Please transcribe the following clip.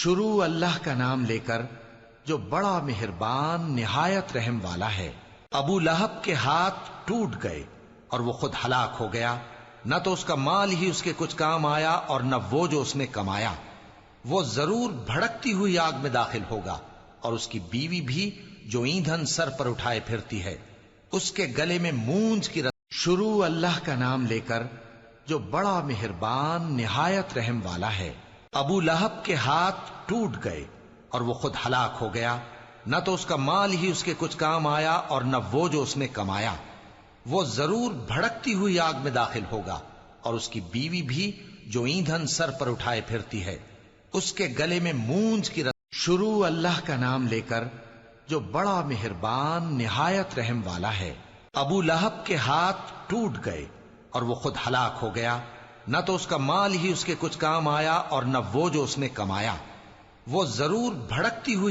شروع اللہ کا نام لے کر جو بڑا مہربان نہایت رحم والا ہے۔ ابو لہب کے ہاتھ ٹوٹ گئے اور وہ خود ہلاک ہو گیا، نہ تو اس کا مال ہی اس کے کچھ کام آیا اور نہ وہ جو اس نے کمایا۔ وہ ضرور بھڑکتی ہوئی آگ میں داخل ہوگا، اور اس کی بیوی بھی جو ایندھن سر پر اٹھائے پھرتی ہے، اس کے گلے میں مونج کی شروع اللہ کا نام لے کر جو بڑا مہربان نہایت رحم والا ہے۔ ابو لہب کے ہاتھ ٹوٹ گئے اور وہ خود ہلاک ہو گیا، نہ تو اس کا مال ہی اس کے کچھ کام آیا اور نہ وہ جو اس نے کمایا۔ وہ ضرور بھڑکتی ہوئی آگ میں داخل ہوگا، اور اس کی بیوی بھی جو ایندھن سر پر اٹھائے پھرتی ہے، اس کے گلے میں مونج کی شروع اللہ کا نام لے کر جو بڑا مہربان نہایت رحم والا ہے۔ ابو لہب کے ہاتھ ٹوٹ گئے اور وہ خود ہلاک ہو گیا، نہ تو اس کا مال ہی اس کے کچھ کام آیا اور نہ وہ جو اس نے کمایا۔ وہ ضرور بھڑکتی ہوئی